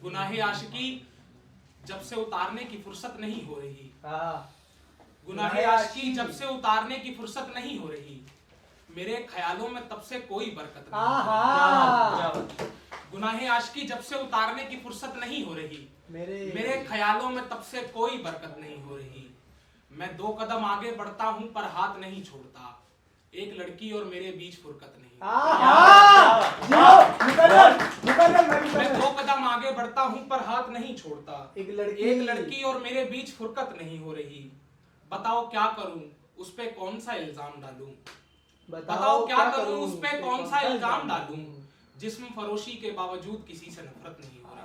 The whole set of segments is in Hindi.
गुनाहे आशिकी जब से उतारने की फुर्सत नहीं हो रही। गुनाहे आशिकी जब से उतारने की फुर्सत नहीं हो रही, मेरे ख्यालों में तब से कोई बरकत नहीं। गुनाहे आशिकी जब से उतारने की फुर्सत नहीं हो रही, मेरे ख्यालों में तब से कोई बरकत नहीं हो रही। मैं 2 कदम आगे बढ़ता हूं पर हाथ नहीं छोड़ता, एक लड़की और मेरे बीच फुर्कत नहीं। मैं 2 कदम आगे बढ़ता हूं पर हाथ नहीं छोड़ता, एक लड़की और मेरे बीच फुर्कत नहीं हो रही। बताओ क्या करूं, उस पे कौन सा इल्जाम डालूं? बताओ क्या करूं, उस पे कौन सा इल्जाम डालूं? जिस्म फरोशी के बावजूद किसी से नफरत नहीं हो रही।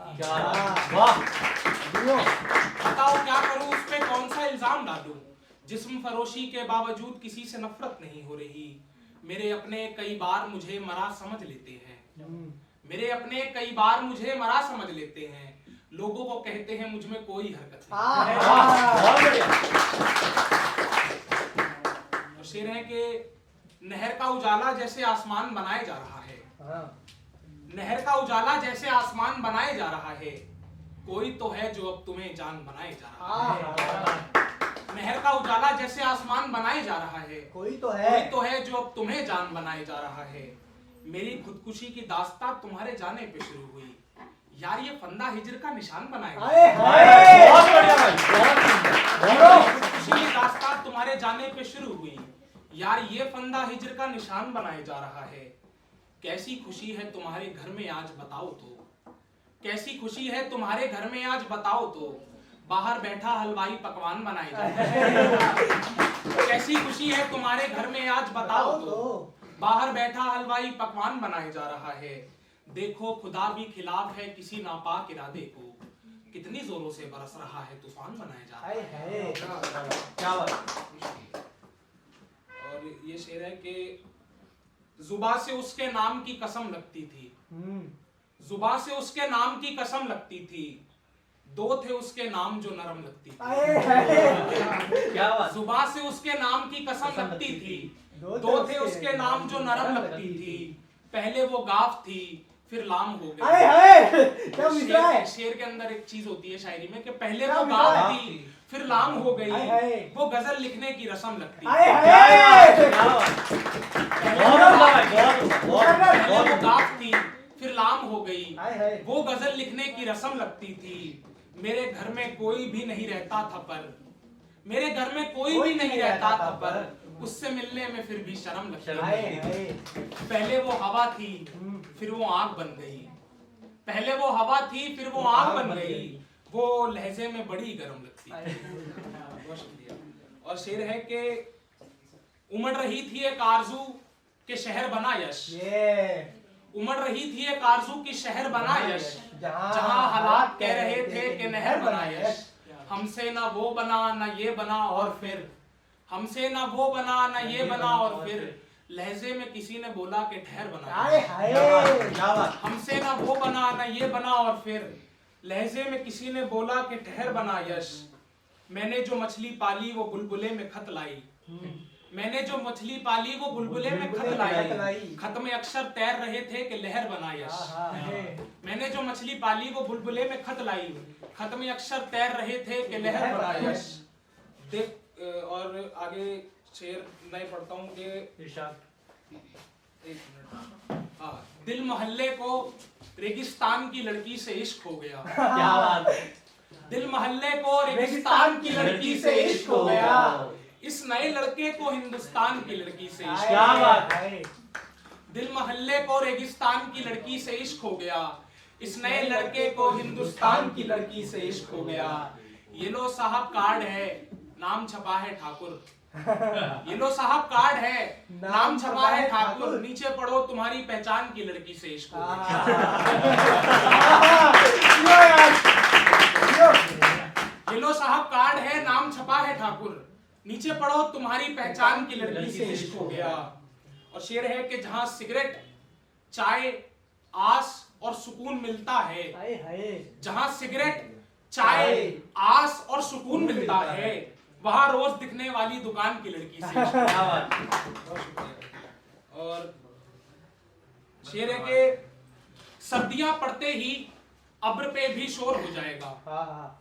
बताओ क्या करूं, उस पे कौन सा इल्जाम डालूं? जिस्म फरोशी के बावजूद किसी से नफरत नहीं हो रही। मेरे अपने कई बार मुझे मरा समझ लेते हैं, मेरे अपने कई बार मुझे मरा समझ लेते हैं। लोगों को कहते हैं मुझ में कोई हरकत नहीं। और शेर है कि नहर का उजाला जैसे आसमान बनाए जा रहा है, नहर का उजाला जैसे आसमान बनाए जा रहा है, कोई तो है जो अब तुम्हें जान बनाए जा रहा है। नहर का उजाला जैसे आसमान बनाए जा रहा है, कोई तो है जो अब तुम्हें जान बनाए जा रहा है। मेरी खुदकुशी की दास्तां तुम्हारे जाने पे शुरू हुई, यार ये फंदा हिजर का निशान बनाएगा। खुदकुशी की दास्तां तुम्हारे जाने पे शुरू हुई, यार ये फंदा हिजर का निशान बनाए जा रहा है। कैसी खुशी है तुम्हारे घर में आज बताओ तो, कैसी खुशी है तुम्हारे घर में आज बताओ तो, बाहर बैठा हलवाई पकवान बनाए जा रहा है। कैसी खुशी है तुम्हारे घर में आज बताओ तो, बाहर बैठा हलवाई पकवान बनाए जा रहा है। देखो खुदा भी खिलाफ है किसी नापाक इरादे को, कितनी जोरों से बरस रहा है तूफान बनाए जा रहा है। क्या बात। और ये शेर है कि जुबा से उसके नाम की कसम लगती थी, जुबा से उसके नाम की कसम लगती थी, 2 थे उसके नाम जो नरम लगती थी। क्या बात। जुबा से उसके नाम की कसम लगती थी, 2 थे उसके नाम जो नरम लगती थी। पहले वो गाफ थी फिर लाम हो गई। शेर के अंदर एक चीज होती है शायरी में कि पहले वो गाफ थी फिर लाम हो गई, वो गजल लिखने की रस्म लगती है। पहले वो गाफ थी फिर लाम हो गई, वो गजल लिखने की रस्म लगती थी। मेरे घर में कोई भी नहीं रहता था पर, मेरे घर में कोई भी नहीं रहता था पर, उससे मिलने में फिर भी शर्म लगती थी। पहले वो हवा थी फिर वो आग बन गई, पहले वो हवा थी फिर वो आग बन गई, वो लहजे में बड़ी गर्म लगती थी। और शेर है कि उमड़ रही थी एक आरज़ू के शहर बना यश, उमड़ रही थी एक आरज़ू की शहर बना यश, जहां हालात कह रहे थे कि नहर बना यश। हमसे ना वो बना ना ये बना और फिर, हमसे ना वो बना ना ये बना और फिर, लहजे में किसी ने बोला कि ठहर बना। हमसे ना वो बना ना ये बना और फिर, लहजे में किसी ने बोला कि ठहर बना यश। मैंने जो मछली पाली वो बुलबुले में खत लाई, मैंने जो मछली पाली वो बुलबुले में खत लाई, खत में अक्षर तैर रहे थे कि लहर बना यश। मैंने जो मछली पाली वो बुलबुले में खत लाई, खत में अक्षर तैर रहे थे कि लहर बना यश। देख और आगे शेर नहीं पढ़ता हूँ कि एक मिनट। हाँ, दिल मोहल्ले को रेगिस्तान की लड़की से इश्क हो गया। क्या बात। दिल मोहल्ले को रेगिस्तान की लड़की से इश्क हो गया, इस नए लड़के को हिंदुस्तान की लड़की से इश्क। क्या बात है। दिल मोहल्ले को रेगिस्तान की लड़की से इश्क हो गया, इस नए लड़के को हिंदुस्तान की लड़की से इश्क हो गया। ये लो साहब कार्ड है नाम छपा है ठाकुर, ये लो साहब कार्ड है नाम छपा है ठाकुर, नीचे पढ़ो तुम्हारी पहचान की लड़की से इश्क हो गया। ये लो साहब कार्ड है नाम छपा है ठाकुर, नीचे पढ़ो तुम्हारी पहचान की लड़की से इश्क हो गया। और शेर है कि जहां सिगरेट चाय आस और सुकून मिलता है, जहां सिगरेट चाय आस और सुकून मिलता है, वहां रोज दिखने वाली दुकान की लड़की से। और शेर है कि सर्दियां पड़ते ही अब्र पे भी शोर हो जाएगा।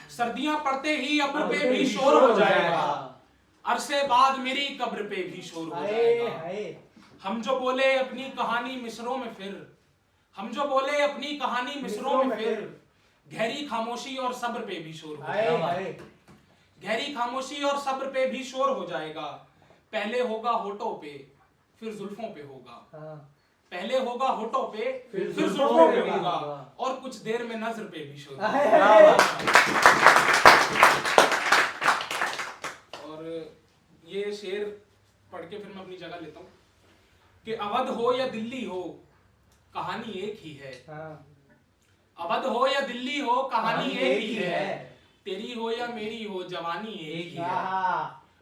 सर्दियां पड़ते ही अब्र पे भी शोर हो जाएगा। अरसे बाद मेरी कब्र पे भी शोर हो जाएगा। हम जो बोले अपनी कहानी मिसरों में फिर, हम जो बोले अपनी कहानी मिसरों में फिर, गहरी खामोशी और सब्र पे भी शोर हो जाएगा। गहरी खामोशी और सब्र पे भी शोर हो जाएगा। पहले होगा होठों पे फिर जुल्फों पे होगा, पहले होगा होठों पे फिर जुल्फों पे होगा, और कुछ देर में नजर पे भी शोर होगा। और ये शेर पढ़ के फिर मैं अपनी जगह लेता हूँ कि अवध हो या दिल्ली हो कहानी एक ही है। अवध हो या दिल्ली हो कहानी एक ही है। तेरी हो या मेरी हो जवानी एक ही है।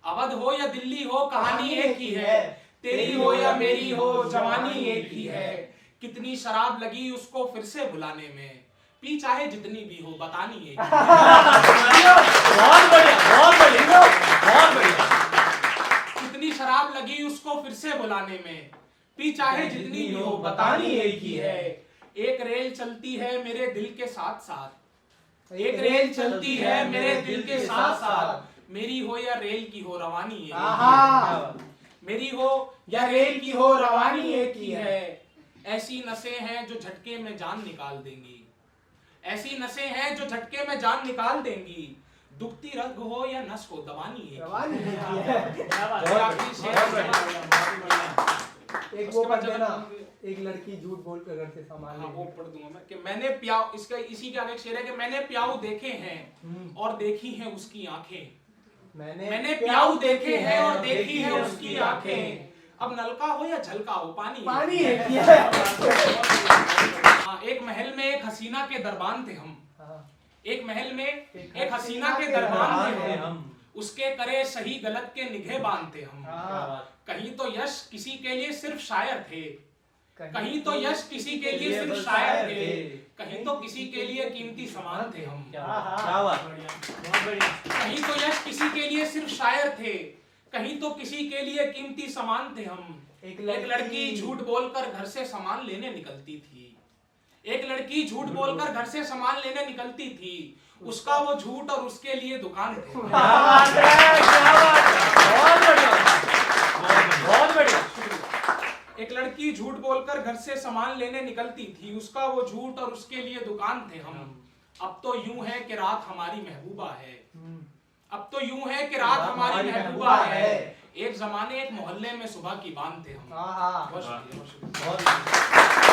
अवध हो या दिल्ली हो कहानी एक ही है। तेरी हो या मेरी हो जवानी एक ही है। कितनी शराब लगी उसको फिर से बुलाने में, पी चाहे जितनी भी हो बतानी एक ही है। बहुत बढ़िया, बहुत बढ़िया, बहुत बढ़िया। कितनी शराब लगी उसको फिर से बुलाने में, पी चाहे जितनी भी हो बतानी एक ही है। एक रेल चलती है मेरे दिल के साथ साथ, एक रेल चलती है मेरे दिल के साथ साथ, मेरी हो या रेल की हो रवानी एक ही है। मेरी हो या रेल की हो रवानी एक ही है। ऐसी नसें हैं जो झटके में जान निकाल देंगी, ऐसी नसें हैं जो झटके में जान निकाल देंगी। दुखती रग हो या नस हो दवानी एक एक वो पढ़ देना, एक लड़की झूठ बोलकर घर से सामान वो पढ़ दूंगा मैं कि मैंने प्याऊ, इसका इसी के आगे एक शेर है कि मैंने प्याऊ देखे हैं और देखी हैं उसकी आंखें। मैंने प्याऊ देखे हैं और देखी है उसकी आंखें। अब नलका हो या झलका हो पानी है। एक महल में एक हसीना के दरबान थे हम, एक महल में एक हसीना के दरबान थे हम, उसके करे सही गलत के निगहबान थे हम। कहीं तो यश किसी के लिए सिर्फ शायर थे, कहीं तो यश किसी के लिए सिर्फ शायर थे, कहीं तो किसी के लिए कीमती सामान थे हम। कहीं तो यश किसी के लिए सिर्फ शायर थे, कहीं तो किसी के लिए कीमती सामान थे हम। एक लड़की झूठ बोलकर घर से सामान लेने निकलती थी, एक लड़की झूठ बोलकर घर से सामान लेने निकलती थी, उसका वो झूठ और उसके लिए दुकान थे। बहुत बढ़िया। एक लड़की झूठ बोलकर घर से सामान लेने निकलती थी, उसका वो झूठ और उसके लिए दुकान थे हम। अब तो यूं है कि रात हमारी महबूबा है, अब तो यूं है कि रात हमारी महबूबा है। एक जमाने एक मोहल्ले में सुबह की बात थे हम। बहुत शुक्रिया।